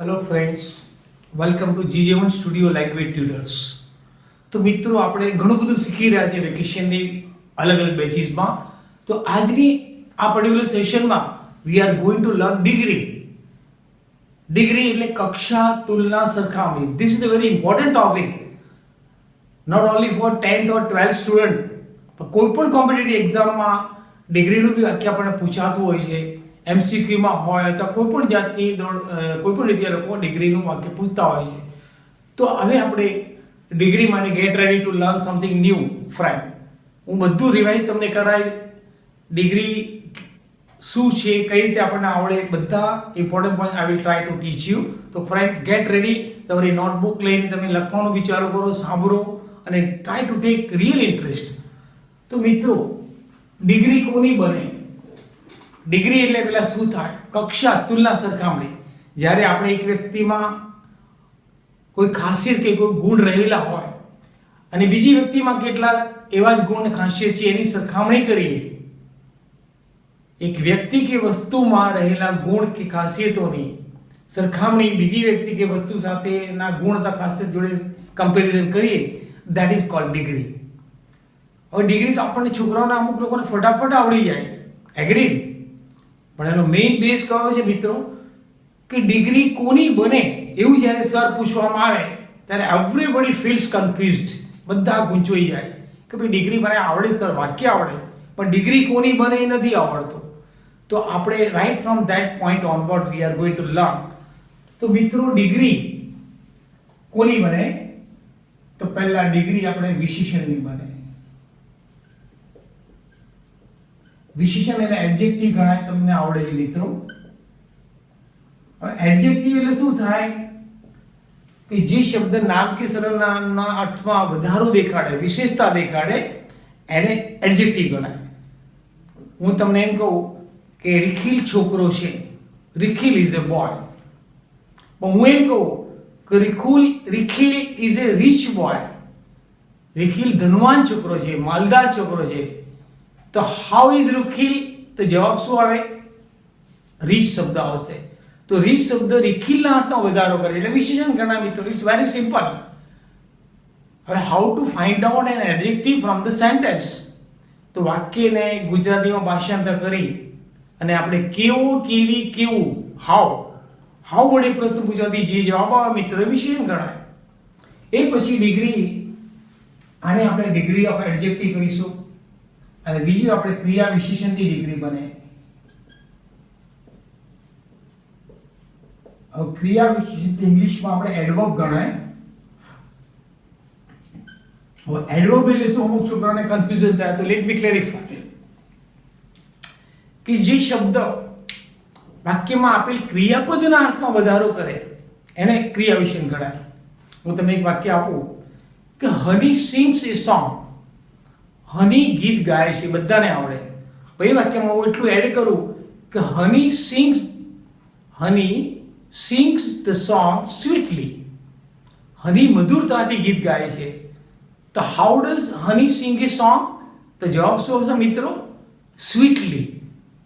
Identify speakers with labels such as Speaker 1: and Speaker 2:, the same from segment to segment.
Speaker 1: Hello friends, welcome to GJ1 studio language tutors. તો મિત્રો, આપણે ઘણું બધું શીખી રહ્યા છીએ વેકેશનની અલગ અલગ બેચીસમાં. તો આજની આ પર્ટિક્યુલર સેશનમાં we are going to learn degree. Degree એટલે કક્ષા, તુલના, સરખામણી. This is a very important topic, not only for 10th or 12th student, પણ કોઈ પણ કોમ્પિટિટિવ એક્ઝામમાં ડિગ્રીનું બી વાક્ય આપણને પૂછાતું હોય છે. MCQમાં હોય તો કોઈ પણ જાતની કોઈ પણ રીતે લોકો ડિગ્રીનું વાક્ય પૂછતા હોય છે. તો હવે આપણે ડિગ્રી માટે gate ready to learn something new friend. હું બધું રિવાઇઝ તમને કરાવી, ડિગ્રી શું છે, કઈ રીતે આપણને આવડે, બધા important point I will try to teach you. તો ફ્રેન્ડ, ગેટ રેડી. તમારી નોટબુક લઈને તમે લખવાનું વિચારો કરો, સાંભળો અને try to take real interest. તો મિત્રો, ડિગ્રી કોની બને? ડિગ્રી એટલે પેલા શું થાય? કક્ષા, તુલના, સરખામણી. જ્યારે આપણે એક વ્યક્તિમાં કોઈ ખાસિયત કે કોઈ ગુણ રહેલા હોય અને બીજી વ્યક્તિમાં કેટલા એવા જ ગુણ ખાસિયત છે એની સરખામણી કરીએ, એક વ્યક્તિ કે વસ્તુમાં રહેલા ગુણ કે ખાસિયતોની સરખામણી બીજી વ્યક્તિ કે વસ્તુ સાથેના ગુણ અથવા ખાસિયત જોડે કમ્પેરિઝન કરીએ, ધેટ ઇઝ કોલ્ડ ડિગ્રી. હવે ડિગ્રી તો આપણને છોકરાઓના અમુક લોકોને ફટાફટ આવડી જાય, એગ્રીડ. પણ એનો મેઇન બેઝ કયો છે મિત્રો? કે ડિગ્રી કોની બને એવું જ્યારે સર પૂછવામાં આવે ત્યારે એવરીબડી ફીલ્સ કન્ફ્યુઝડ. બધા ગૂંચવાઈ જાય કે ભાઈ ડિગ્રી મને આવડે સર, વાક્ય આવડે, પણ ડિગ્રી કોની બને એ નથી આવડતું. તો આપણે right from that point onward V are going to learn. તો મિત્રો, ડિગ્રી કોની બને? તો પહેલા ડિગ્રી આપણે વિશેષણની બને. વિશેષણ એટલે એડજેક્ટિવ ગણાય, તમને આવડે છે મિત્રો. હવે એડજેક્ટિવ એટલે શું થાય? કે જે શબ્દ નામ કે સર્વનામના અર્થમાં વધારો દેખાડે, વિશેષતા દેખાડે, એને એડજેક્ટિવ ગણાય. હું તમને એમ કહું કે રિખિલ છોકરો છે, રિખિલ ઇઝ અ બોય. પણ હું એમ કહું કે Rikhil is A rich boy, Rikhil ધનવાન છોકરો છે, માલદાર છોકરો છે. તો હાઉ ઇઝ રિખિલ? તો જવાબ શું આવે? રીચ શબ્દ આવશે. તો રીચ શબ્દ રિખિલના અર્થમાં વધારો કરે એટલે વિશેષણ ગણાય મિત્રો. It's very simple. હવે how to find out an adjective from the sentence? તો વાક્યને ગુજરાતીમાં ભાષાંતર કરી અને આપણે કેવો, કેવી, કેવું, હાઉ વડે પ્રશ્ન પૂછવાથી જે જવાબ આવે મિત્રો, વિશેષણ ગણાય. એ પછી ડિગ્રી, આને આપણે ડિગ્રી ઓફ એડજેક્ટિવ કહીશું. અને બીજું આપણે ક્રિયા વિશેષણની ડિગ્રી બને. હવે ક્રિયા વિશેષણ ઇંગ્લિશમાં આપણે એડવર્બ ગણાય. હવે એડવર્બ એટલે શું? અમુક છોકરાને કન્ફ્યુઝન થાય, તો લેટ મી ક્લેરિફાય. કે જે શબ્દ વાક્યમાં આપેલ ક્રિયાપદના અર્થમાં વધારો કરે એને ક્રિયા વિશેષણ ગણાય. હું તમને એક વાક્ય આપું કે હની સિંગ્સ એ સોંગ. હની ગીત ગાય છે, બધાને આવડે. પછી વાક્યમાં હું એટલું એડ કરું કે Honey sings the song sweetly. Honey મધુરતાથી ગીત ગાય છે. તો how does Honey sing a song? તો જવાબ શું આવશે મિત્રો? સ્વીટલી.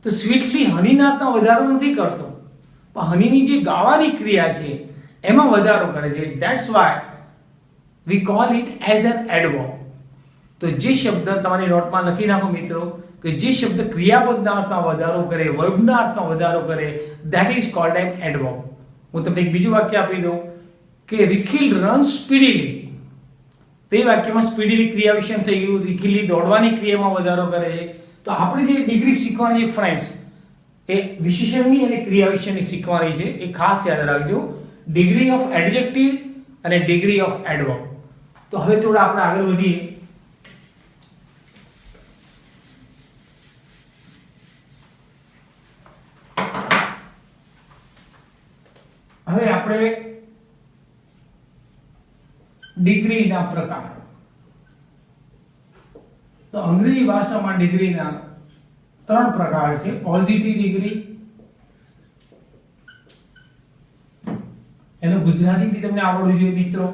Speaker 1: તો સ્વીટલી હનીના વધારો નથી કરતો, પણ હનીની જે ગાવાની ક્રિયા છે એમાં વધારો કરે છે. That's why we call it as an adverb. તો જે શબ્દ તમારી નોટમાં લખી નાખો મિત્રો, કે જે શબ્દ ક્રિયાપદના અર્થમાં વધારો કરે, વર્બના અર્થમાં વધારો કરે, that is called an adverb. હું તમને એક બીજું વાક્ય આપી દઉં કે રિખિલ રન સ્પીડીલી. તે વાક્યમાં સ્પીડીલી ક્રિયા વિશેષણ થઈ ગયું. રિખિલની દોડવાની ક્રિયામાં વધારો કરે છે. તો આપણે જે ડિગ્રી શીખવાની છે ફ્રેન્ડ્સ, એ વિશેષણની અને ક્રિયા વિશેષણની શીખવાની છે. એ ખાસ યાદ રાખજો. ડિગ્રી ઓફ એડજેક્ટિવ અને ડિગ્રી ઓફ એડવર્બ. તો હવે થોડા આપણે આગળ વધીએ. હવે આપણે ડિગ્રીના પ્રકાર. તો અંગ્રેજી ભાષામાં ડિગ્રીના 3 પ્રકાર છે. પોઝિટિવ ડિગ્રી, એનું ગુજરાતી બી તમને આવડવું જોઈએ મિત્રો.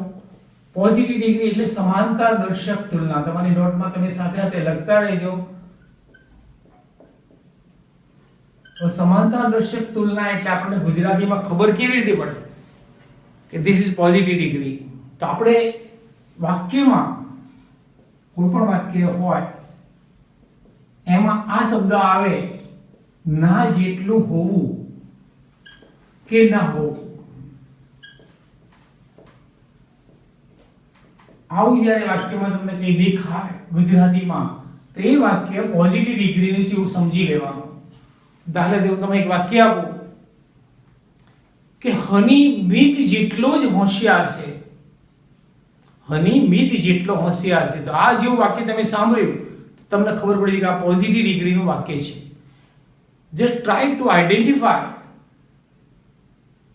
Speaker 1: પોઝિટિવ ડિગ્રી એટલે સમાનતા દર્શક તુલના. તમારી નોટમાં તમે સાથે સાથે લખતા રહેજો. સમાનતા દર્શક તુલના એટલે આપણને ગુજરાતીમાં ખબર કેવી રીતે પડે કે ધીસ ઇઝ પોઝિટિવ ડિગ્રી. તો આપણે વાક્યમાં કોઈ પણ વાક્ય હોય એમાં આ શબ્દ આવે, ના જેટલું હોવું કે ના હોવું, આવું જ્યારે વાક્યમાં તમને કંઈ દેખાય ગુજરાતીમાં, તો એ વાક્ય પોઝિટિવ ડિગ્રીનું છે એવું સમજી લેવાનું. દાખલા તરીકે તમે એક વાક્ય આપો કે હની મિત જેટલો જ હોશિયાર છે. હની મિત જેટલો હોશિયાર છે. તો આ જેવું વાક્ય તમે સાંભળ્યું તમને ખબર પડી કે આ પોઝિટિવ ડિગ્રીનું વાક્ય છે. જસ્ટ ટ્રાય ટુ આઈડેન્ટિફાય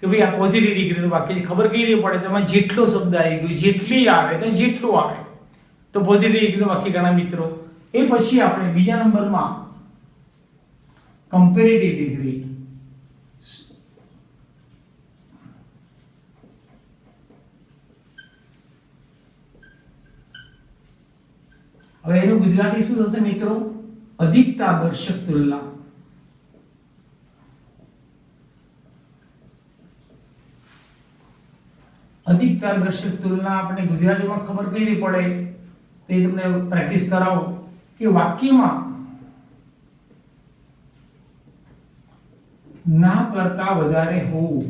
Speaker 1: કે ભાઈ આ પોઝિટિવ ડિગ્રીનું વાક્ય છે. ખબર કઈ રીતે પડે? તમે જેટલો શબ્દ આવી ગયો, જેટલી આવે તો જેટલું આવે તો પોઝિટિવ ડિગ્રીનું વાક્ય ગણા મિત્રો. એ પછી આપણે બીજા નંબરમાં કમ્પેરેટિવ ડિગ્રી. હવે એનું ગુજરાતી શું થશે મિત્રો? અધિકતા દર્શક તુલના. અધિકતા દર્શક તુલના આપણે ગુજરાતીમાં ખબર કઈ રીતે પડે તે તમને પ્રેક્ટિસ કરાવો કે વાક્યમાં ના કરતા વધારે હોવું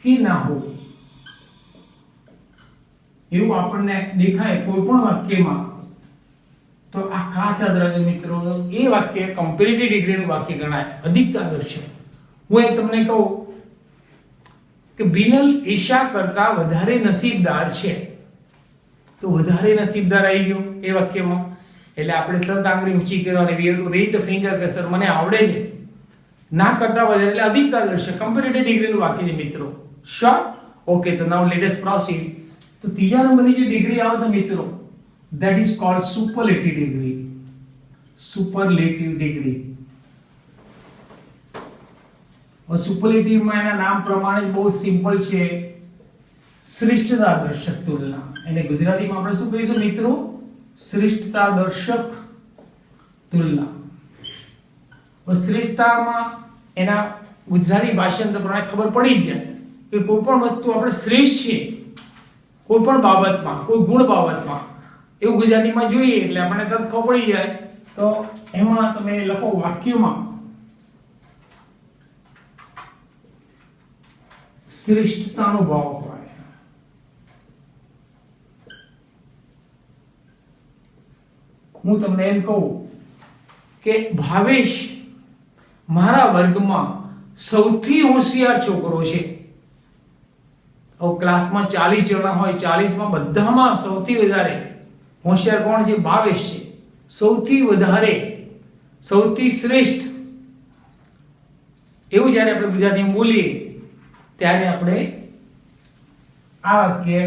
Speaker 1: કે ના હોવું એવું આપણને દેખાય કોઈ પણ વાક્યમાં, તો આ ખાસ યાદ રાખજો મિત્રો. એ વાક્ય કમ્પેરેટિવ ડિગ્રીનું વાક્ય ગણાય, અધિકતા દર્શક. હું એ તમને કહું કે બિનલ ઈશા કરતા વધારે નસીબદાર છે, તો વધારે નસીબદાર આવી ગયો એ વાક્યમાં. એટલે આપણે તરત આંગળી ઊંચી કરવાની, we have to raise the finger કે સર મને આવડે છે. ના કરતા વધારે એટલે અધિકતા દર્શક, કમ્પેરેટિવ ડિગ્રીનું વાક્ય છે મિત્રો. શ્યોર? ઓકે, તો નાઉ લેટ અસ પ્રોસીડ. તો ત્રીજા નંબરની જે ડિગ્રી આવશે મિત્રો, that is called superlative degree. Superlative degree. Superlative માં એના નામ પ્રમાણે બહુ સિમ્પલ છે, શ્રેષ્ઠતા દર્શક તુલના. એને ગુજરાતીમાં આપણે શું કહીશું મિત્રો? શ્રેષ્ઠતા દર્શક તુલના. શ્રેષ્ઠતામાં એના ગુજરાતી ભાષાંતર પ્રમાણે ખબર પડી જાય કે કોઈ પણ વસ્તુ આપણે શ્રેષ્ઠ છે કોઈ પણ બાબતમાં, કોઈ ગુણ બાબતમાં, એવું ગુજરાતીમાં જોઈએ એટલે આપણને તરત ખબર પડી જાય. તો એમાં તમે લખો વાક્યમાં શ્રેષ્ઠતાનો ભાવ હોય. હું તમને એમ કહું કે ભાવેશ મારા વર્ગમાં સૌથી હોશિયાર છોકરો છે. ક્લાસમાં 40 જણા હોય, 40માં બધામાં સૌથી વધારે હોશિયાર કોણ છે? ભાવેશ છે. સૌથી વધારે, સૌથી શ્રેષ્ઠ, એવું જ્યારે આપણે ગુજરાતીમાં બોલીએ ત્યારે આપણે આ વાક્ય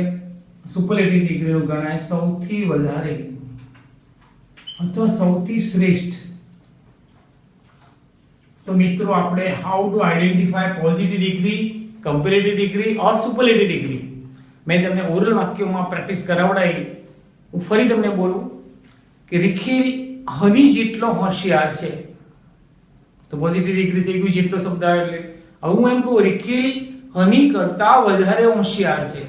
Speaker 1: સુપરલેટિવ ડિગ્રીનું ગણાય. સૌથી વધારે અથવા સૌથી શ્રેષ્ઠ. તો મિત્રો આપણે how to identify positive degree, comparative degree or superlative degree મેં તમને ઓરલ વાક્યોમાં પ્રેક્ટિસ કરાવડાવી. હું ફરી તમને બોલું કે રિખિલ હની જેટલો હોશિયાર છે, તો પોઝિટિવ ડિગ્રી થઈ ગયું જેટલો શબ્દ આવે એટલે. હવે હું એમ કહું રિખિલ હની કરતા વધારે હોશિયાર છે,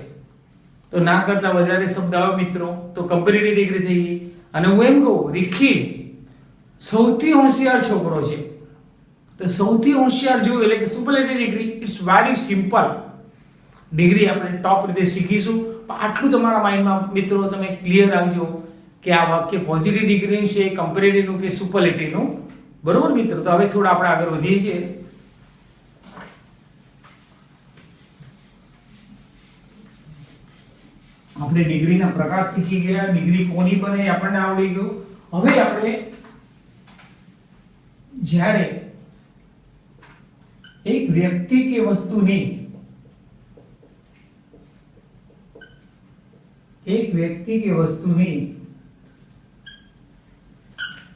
Speaker 1: તો ના કરતા વધારે શબ્દ આવે મિત્રો, તો કમ્પેરેટિવ ડિગ્રી થઈ ગઈ. અને હું એમ કહું રિખિલ સૌથી હોશિયાર છોકરો છે, તો સૌથી હોશિયાર જોયું એટલે કે superlative degree. It's very simple. Degree આપણે ટોપ રીતે શીખીશું. આટલું તમારા માઇન્ડમાં મિત્રો તમે ક્લિયર રાખજો કે આ વાક્ય પોઝિટિવ ડિગ્રીનું છે, કમ્પેરેટિવનું કે સુપરલેટિવનું. બરોબર મિત્રો? તો હવે થોડા આપણે આગળ વધીએ છીએ. આપણે ડિગ્રીના પ્રકાર શીખી ગયા, ડિગ્રી કોની બને આપણને આવડી ગયું. હવે આપણે જ્યારે એક વ્યક્તિ કે વસ્તુની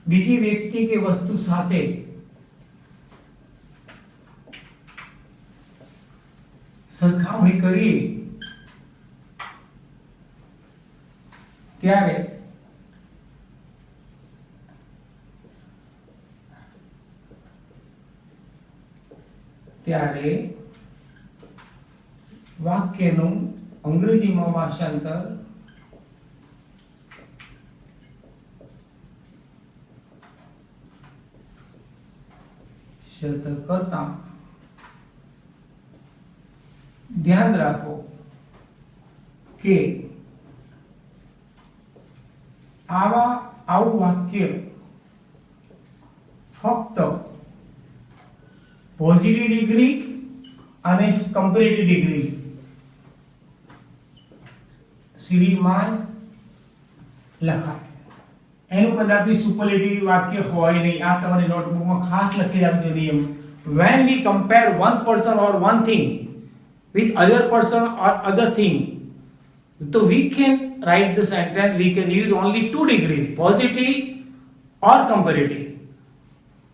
Speaker 1: બીજી વ્યક્તિ કે વસ્તુ સાથે સરખામણી કરીએ ત્યારે ત્યારે વાક્યનું અંગ્રેજીમાં ભાષાંતર સતર્કતા. ધ્યાન રાખો કે આવું વાક્ય ફક્ત પોઝિટિવ ડિગ્રી અને કમ્પેરેટિવ ડિગ્રી સીડીમાં લખાય. એનું કદાપી સુપરલેટિવ વાક્ય હોય નહીં. આ તમારી નોટબુકમાં ખાસ લખી રાખજો નિયમ. when we compare one person or one thing with other person or other thing, so we can write the sentence, we can use only two degrees, positive or comparative.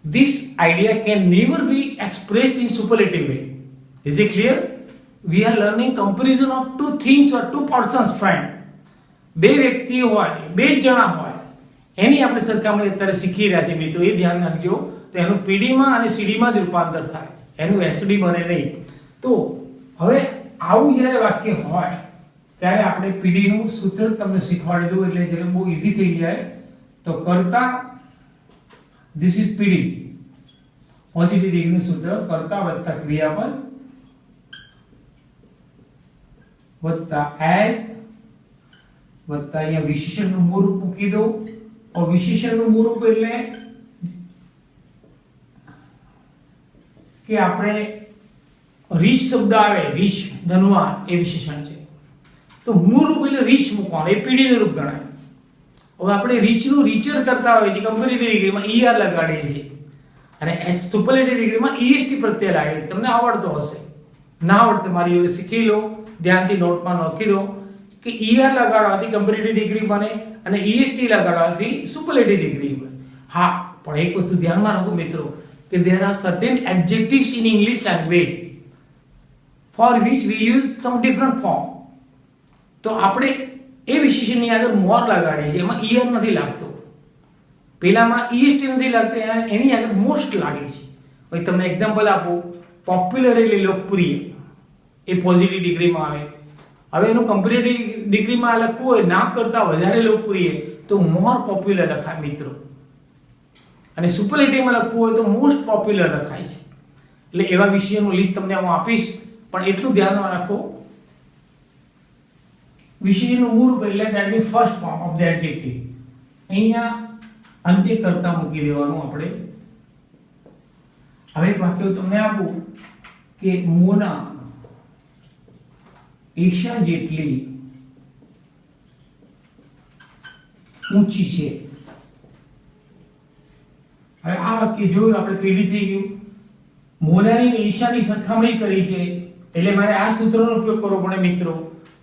Speaker 1: This idea can never be expressed in superlative way. Is it clear? We are learning comparison of two things or two persons, friend. બે વ્યક્તિ હોય, બે જણા હોય, એની આપણે સરખામણી અત્યારે શીખી રહ્યા છીએ મિત્રો. એ ધ્યાન રાખજો. તો એનું પીડીમાં અને સીડીમાં જ રૂપાંતર થાય, એનું એસડી બને નહીં. તો હવે આવું જ્યારે વાક્ય હોય ત્યારે આપણે પીડી નું સૂત્ર તમને શીખવાડી દઉં એટલે જ્યારે બહુ ઈઝી થઈ જાય. તો કરતા, ધીસ ઇઝ પીડી, પોઝિટિવ ડિગ્રીનું સૂત્ર કર્તા વત્તા ક્રિયાપદ વત્તા એઝ વત્તા અહીંયા વિશેષણનું મૂળ રૂપ મૂકી દો. વિશેષણનું મૂળ રૂપ એટલે કે આપણે રીચ શબ્દ આવે, રીચ ધનવાન, એ વિશેષણ છે. તો મૂળ રૂપ એટલે રીચ મૂકવાનું, એ પીડીનું રૂપ ગણાય. હવે આપણે રીચનું રીચર કરતા હોઈએ છીએ, કમ્પેરેટિવ ડિગ્રીમાં ઈઆર લગાડીએ છીએ અને સુપરલેટિવ ડિગ્રીમાં ઈએસટી પ્રત્યય લાગે. તમને આવડતો હશે, ના આવડતો મારી જોડે શીખી લો, ધ્યાનથી નોટમાં નોખી દો કે ઈઆર લગાડવાથી કમ્પેરેટિવ ડિગ્રી બને અને ઈએસટી લગાડવાથી સુપરલેટિવ ડિગ્રી બને. હા, પણ એક વસ્તુ ધ્યાનમાં રાખો મિત્રો કે there are certain adjectives in English language for which we use some different form. તો આપણે એ વિશેષણની આગળ મોર લગાડીએ છીએ, એમાં ઈયર નથી લાગતો, પેલામાં ઈએસટી નથી લાગતો, એની આગળ મોસ્ટ લાગે છે. હવે તમને એક્ઝામ્પલ આપો. પોપ્યુલર એટલે લોકપ્રિય, એ પોઝિટિવ ડિગ્રીમાં આવે. હવે એનું કમ્પેરેટિવ ડિગ્રીમાં લખવું હોય ના કરતા વધારે લોકપ્રિય તો મોર પોપ્યુલર લખાય મિત્રો. અને સુપરલેટિવમાં લખવું હોય તો મોસ્ટ પોપ્યુલર લખાય છે. એટલે એવા વિષયોનું લિસ્ટ તમને હું આપીશ, પણ એટલું ધ્યાનમાં રાખો વિશેષણનું મૂળ રૂપ એટલે that means first form of the adjective. અહીંયા અંત્ય કરતા મૂકી દેવાનું આપણે. હવે એક વાક્ય તમને આપું કે મોના એશા જેટલી ઊંચી છે. હવે આ વાક્ય જોયું આપણે, પીડી થઈ ગયું. મોનાની અને ઈશાની સરખામણી કરી છે એટલે મારે આ સૂત્રનો ઉપયોગ કરવો પડે મિત્રો.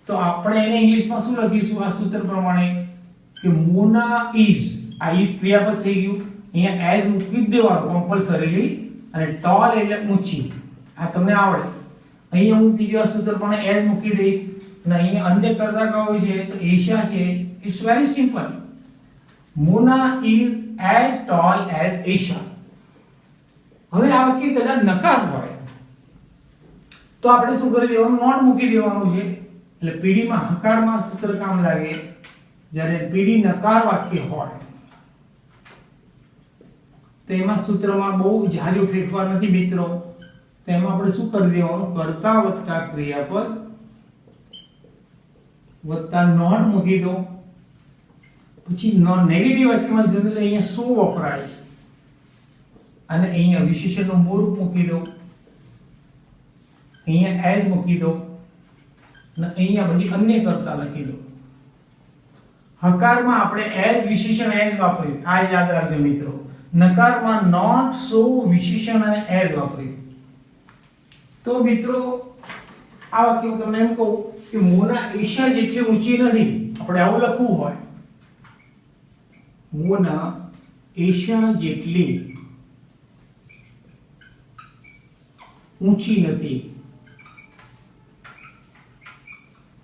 Speaker 1: તો આપણે એને ઇંગ્લિશમાં શું લખીશું આ સૂત્ર પ્રમાણે કે મોના ઇઝ, આ ઇઝ ક્રિયાપદ થઈ ગયું, અહીંયા એઝ મૂકી દેવાનું કમ્પલસરીલી, અને ટોલ એટલે ઊંચી. આ તમને આવડે. અહીંયા હું ત્રીજો સૂત્ર પણ એઝ મૂકી દઈશ અને અહીંયા અન્ય કરતા કહો છે તો એશા છે. It's very simple. Mona is as tall as Esha. હવે આ વાક્ય કદાચ નકાર હોય તો આપણે શું કરી દેવાનું, નોટ મૂકી દેવાનું છે. એટલે પીડીમાં હકારમાં સૂત્ર કામ લાગે. જ્યારે પીડી નકાર વાક્ય હોય તો એમાં સૂત્રમાં બહુ જાજો ફેરફાર નથી મિત્રો. તેમાં આપણે શું કરી દેવાનું, કર્તા વત્તા ક્રિયાપદ વત્તા નોટ મૂકી દો. પછી નેગેટિવ વાક્યમાં જનરલી અહીંયા સો વપરાય છે અને અહીંયા વિશેષણનું મૂળ રૂપ મૂકી દો, અહીંયા એઝ મૂકી દો અને અહીંયા પછી અન્ય કરતા લખી દો. હકારમાં આપણે એઝ વિશેષણ એઝ વાપર્યું, આ યાદ રાખજો મિત્રો. નકારમાં નોટ, સો, વિશેષણ અને એઝ વાપર્યું. તો મિત્રો આ વાક્ય હું તમને એમ કહું કે મોના એશા જેટલી ઊંચી નથી. આપણે આવું લખવું હોય, મોના એશા જેટલી ઊંચી નથી.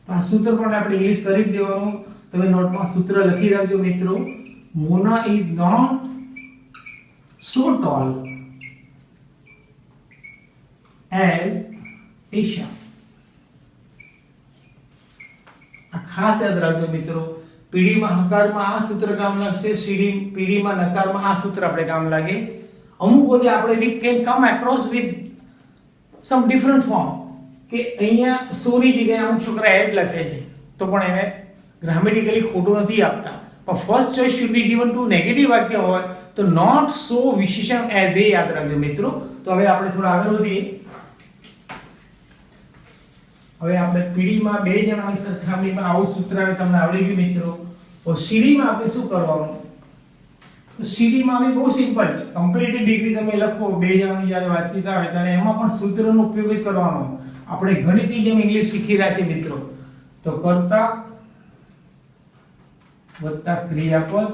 Speaker 1: આ સૂત્ર પણ આપણે ઇંગ્લિશ કરી જ દેવાનું. તમે નોટમાં સૂત્ર લખી રાખજો મિત્રો. Mona is not so tall as Asia. આ ખાસ યાદ રાખજો મિત્રો. પીડીમાં હકારમાં આ સૂત્ર કામ લાગશે, પીડીમાં નકારમાં આ સૂત્ર આપણે કામ લાગે. અમુક વખતે આપણે we can come across with some different form કે અહીંયા સોની જગ્યાએ અમુક છોકરા એજ લખે છે તો પણ એને ગ્રામેટિકલી ખોટું નથી આપતા. પણ first choice should be given to negative વાક્ય હોય તો નોટ સો વિશેષણ એઝ એ યાદ રાખજો મિત્રો. તો હવે આપણે થોડા આગળ વધીએ. હવે આપણે પીડીમાં બે જણાની સરખામણીમાં આવું સૂત્ર આવે તમને આવડી ગયું મિત્રો. તો સીડીમાં આપણે શું કરવાનું? તો સીડીમાં બી બહુ સિમ્પલ છે. કમ્પેરેટિવ ડિગ્રી તમે લખો બે જણાની જ્યારે વાતચીત આવે ત્યારે એમાં પણ સૂત્રનો ઉપયોગ જ કરવાનો. આપણે ગણિતની જેમ ઇંગ્લિશ શીખી રહ્યા છીએ મિત્રો. તો કર્તા વત્તા ક્રિયાપદ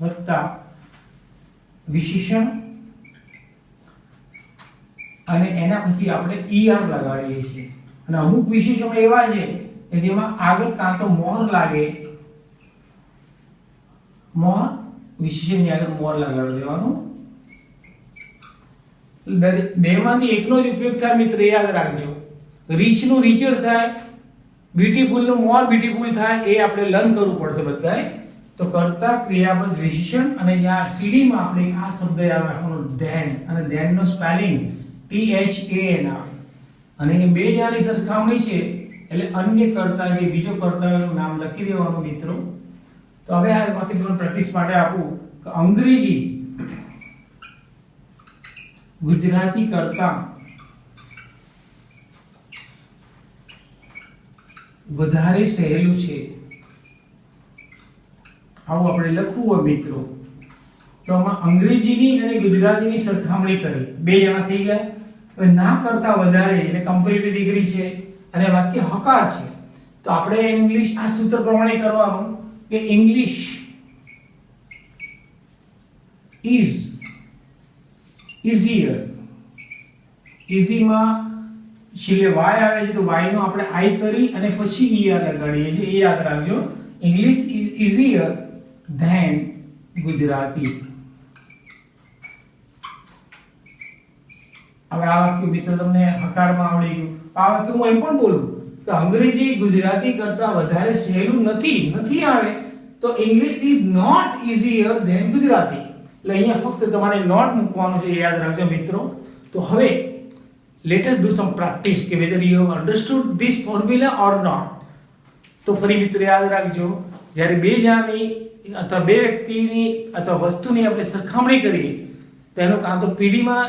Speaker 1: વત્તા વિશેષણ અને એના પછી આપણે ઈઆર લગાડીએ છીએ. અને અમુક વિશેષણો એવા છે કે જેમાં આગળ કાં તો મોર લાગે, મોર વિશેષણની આગળ મોર લગાડી દેવાનું. બેમાંથી એકનો જ ઉપયોગ થાય મિત્ર, યાદ રાખજો. રીચ નું રીચર થાય, બ્યુટીફુલ નું મોર બ્યુટીફુલ થાય, એ આપણે લર્ન કરવું પડશે બધાએ. તો કર્તા ક્રિયાપદ વિશેષણ અને ત્યાં સીડી માં આપણે આ શબ્દ યાદ રાખવાનો ધેન. અને ધેન નો સ્પેલિંગ THAN આવે. અને એ બે જાની સરખામણી છે એટલે અન્ય કર્તા જે બીજો કર્તાનું નામ લખી દેવાનું મિત્રો. તો હવે આ વાક્ય તમને પ્રેક્ટિસ માટે આપું કે અંગ્રેજી ગુજરાતી કરતા વધારે સહેલું છે. આવું આપણે લખવું હોય મિત્રો તો આમાં અંગ્રેજીની અને ગુજરાતીની સરખામણી કરી બે જણા થઈ ગયા. હવે ના કરતા વધારે એટલે કમ્પેરેટિવ ડિગ્રી છે અને વાક્ય હકાર છે. તો આપણે ઇંગ્લિશ આ સૂત્ર પ્રમાણે કરવાનું કે ઇંગ્લિશ ઇઝ easier. easy માં છેલ્લે y આવે છે તો y નો આપણે i કરી અને પછી er લગાડીએ છીએ. એ યાદ રાખજો. English is easier than Gujarati. હવે આ વાક્ય મિત્રો તમને હકારમાં આવડી ગયું. આ વાક્ય હું એમ પણ બોલું કે અંગ્રેજી ગુજરાતી કરતા વધારે સહેલું નથી આવે તો English is not easier than Gujarati. એટલે અહીંયા ફક્ત તમારે નોટ મૂકવાનું છે, યાદ રાખજો મિત્રો. તો હવે let us do some practice કે whether you have understood this formula or not. તો ફરી મિત્રો યાદ રાખજો, જ્યારે બે જણાની અથવા બે વ્યક્તિની અથવા વસ્તુની આપણે સરખામણી કરીએ તો એનું કાં તો પીડીમાં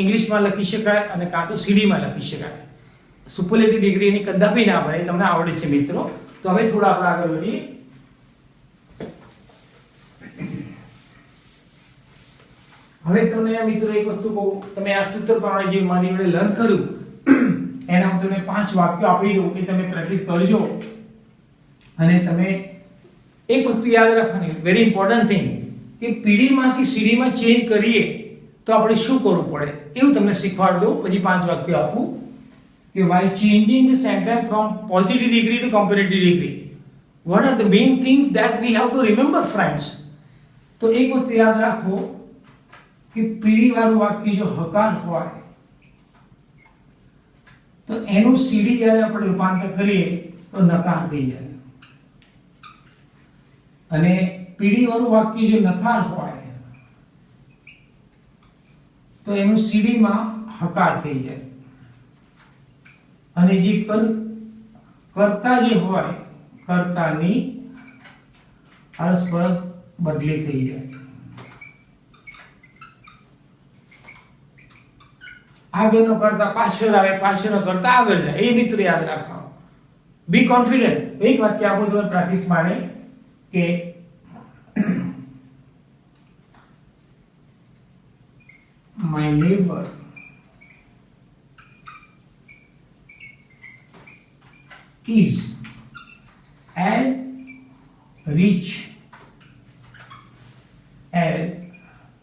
Speaker 1: ઇંગ્લિશમાં લખી શકાય અને કાં તો સીડીમાં લખી શકાય. સુપરલેટિવ ડિગ્રીની કદાપી ના બને, તમને આવડે છે મિત્રો. તો હવે થોડા આપણે આગળ વધીએ. હવે તમને મિત્રો એક વસ્તુ કહું, તમે આ સૂત્ર પ્રમાણે જે મારી જોડે લર્ન કર્યું એના હું તમને 5 વાક્યો આપી દઉં, એ તમે પ્રેક્ટિસ કરજો. અને તમે એક વસ્તુ યાદ રાખવાની, વેરી ઇમ્પોર્ટન્ટ થિંગ, કે પીડી માંથી સીડી માં ચેન્જ કરીએ તો આપણે શું કરવું પડે એવું તમને શીખવાડ દઉં. પછી 5 વાક્યો આપું કે while changing the sentence from positive degree to comparative degree, what are the main things that we have to remember friends. તો એક વસ્તુ યાદ રાખો કે પીડી વાળું વાક્ય જો હકાર હોય તો એનું સીડી જ્યારે આપણે રૂપાંતર કરીએ તો નકાર થઈ જાય. અને પીડી વાળું વાક્ય જો નકાર હોય તો એનું સીડી માં હકાર થઈ જાય. અને જે કર્તા જે હોય કર્તાની અરસપરસ બદલી થઈ જાય. આગળનો કરતા પાછળ આવે, પાછળનો કરતા આગળ જાય, એ મિત્ર યાદ રાખવાનું. બી કોન્ફિડન્ટ. એક વાક્ય આપો તમે પ્રેક્ટિસ માટે કે my neighbor is as rich as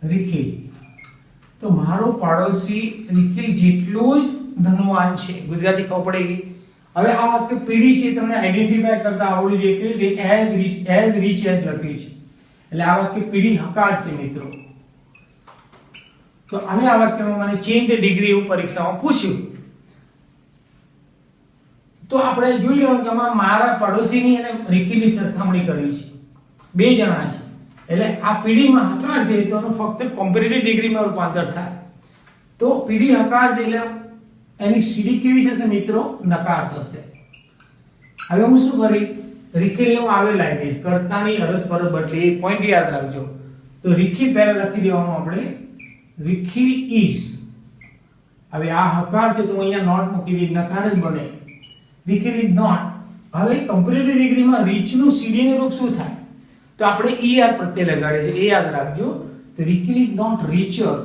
Speaker 1: Nikhil. તો મારો પાડોશી નિખિલ જેટલો જ ધનવાન છે. ગુજરાતી ખબર પડી. હવે આ વાક્ય પીડી છે, તમને આઈડેન્ટિફાય કરતા આવડવું જોઈએ કે એઝ રીચ એઝ લખ્યું છે એટલે આ વાક્ય પીડી હકાર છે મિત્રો. તો હવે આ વાક્યમાં મને ચેન્જ ધ ડિગ્રી એવું પરીક્ષામાં પૂછ્યું, તો આપણે જોઈ લો કે આમાં મારા પડોશીની અને રિકીની સરખામણી કરી છે, બે જણા છે, એટલે આ પીડીમાં હકાર છે તો એનું ફક્ત કોમ્પેરેટિવ ડિગ્રીમાં રૂપાંતર થાય, તો પીડી હકાર છે એટલે એની સીડી કેવી થશે મિત્રો? નકાર થશે. હવે હું શું કરી, રિખીલને હું આવે લાવી દઈશ, કર્તાની અરસપરસ બદલી, એ પોઈન્ટ યાદ રાખજો. તો રિખીલ પહેલા લખી દેવાનું આપણે, રિખીલ ઇઝ. હવે આ હકાર છે તો અહીંયા નોટ મૂકી દઈશ, નકાર જ બને. રિખીલ ઇઝ નોટ. હવે કમ્પેરેટિવ ડિગ્રીમાં રીચ નું સીડી નું રૂપ શું થાય? તો આપણે ER પ્રત્યે લગાડે છે, એ યાદ રાખજો. તો રિખીલ ઇઝ નોટ રીચર,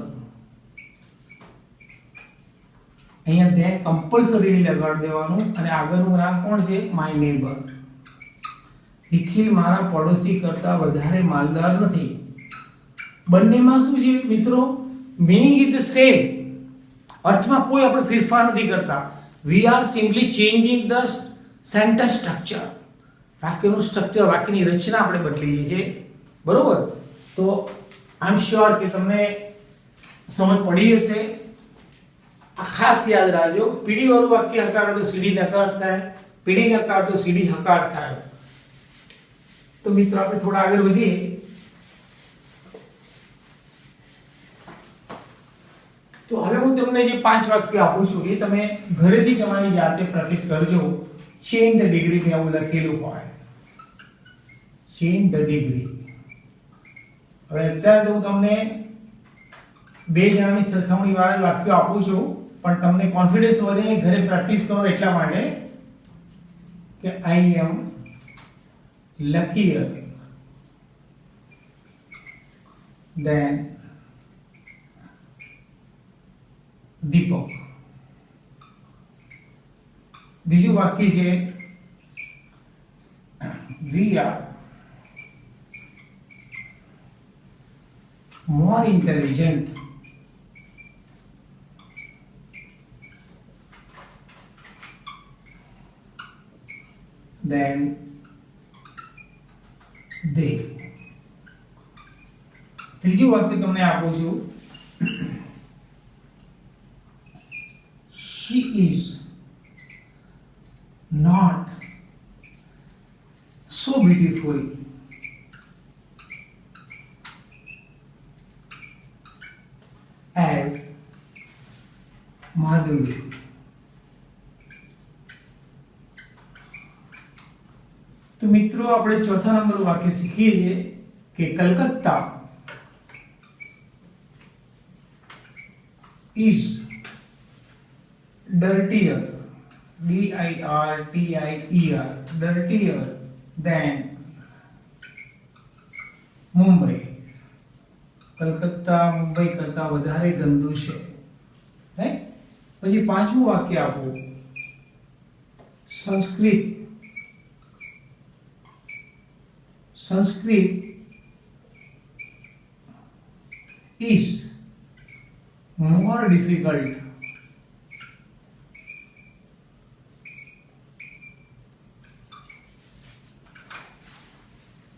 Speaker 1: અહીંયા ધેન કમ્પલસરીલી લગાડી દેવાનું, અને આગળનું નામ કોણ છે? My neighbour. રિખીલ મારા પડોશી કરતા વધારે માલદાર નથી. બંનેમાં શું છે મિત્રો? મીનિંગ ઇઝ ધ સેમ, અર્થમાં કોઈ આપણે ફેરફાર નથી કરતા. We are simply changing the sentence structure. વાક્યનું સ્ટ્રક્ચર, વાક્યની રચના આપણે બદલીએ છીએ, બરોબર? તો આઈ એમ શ્યોર કે તમને સમજ પડી હશે. આ ખાસ યાદ રાખજો, પીડી વાળું વાક્ય હકાર તો સીડી નકાર થાય, પીડી નકાર તો સીડી હકાર થાય. તો મિત્રો આપણે થોડા આગળ વધીએ. તો હવે હું તમને જે 5 વાક્ય આપું છું એ તમે ઘરેથી તમારી જાતે પ્રેક્ટિસ કરજો. ચેન્જ ધ ડિગ્રી મેં એવું લખેલું હોય, ચેન્જ ધ ડિગ્રી. હવે અત્યારે તો હું તમને બે જણાની સરખામણી વાળા વાક્યો આપું છું, પણ તમને કોન્ફિડન્સ વધે, ઘરે પ્રેક્ટિસ કરો એટલા માટે કે આઈ એમ luckier than Deepak. બીજું વાક્ય છે, we are more intelligent than they. ત્રીજું વાક્ય તમને આપું છું, she is not so beautiful as Madhuri. તો મિત્રો આપણે ચોથા નંબર વાક્ય શીખીએ છીએ કે Calcutta is dirtier, dirtier, dirtier than Mumbai. Calcutta Mumbai કરતા વધારે ગંદુ છે. પછી પાંચમું વાક્ય આપો, Sanskrit is more difficult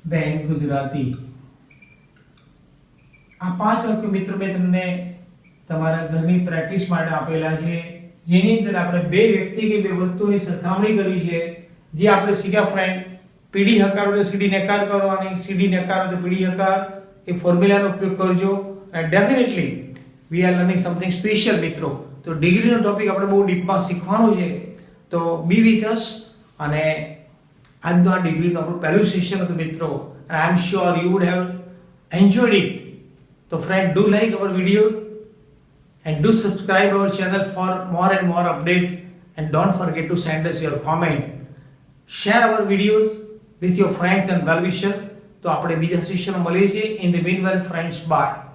Speaker 1: than Gujarati. આ 5 વાક્યો મિત્રો મેં તમને તમારા ઘરની પ્રેક્ટિસ માટે આપેલા છે, જેની અંદર આપણે બે વ્યક્તિ કે બે વસ્તુની સરખામણી કરી છે. જે આપણે શીખ્યા ફ્રેન્ડ, પીડી હકાર તો સીડી નકાર કરવાની, સીડી નકાર તો પીડી હકાર, એ ફોર્મ્યુલાનો ઉપયોગ કરજો. અને definitely we are learning something special મિત્રો. તો ડિગ્રીનો ટોપિક આપણે બહુ ડીપમાં શીખવાનો છે, તો બી વિથ અસ. અને આજનો આ ડિગ્રીનો આપણું પહેલું સેશન હતું મિત્રો, and I am sure you would have enjoyed it. So friend, do like our video and do subscribe our channel for more and more updates, and don't forget to send us your comment. Share our videos with your friends and well wishers. તો આપણે બીજા સેશનમાં મળીએ છીએ. In the meanwhile friends, bye.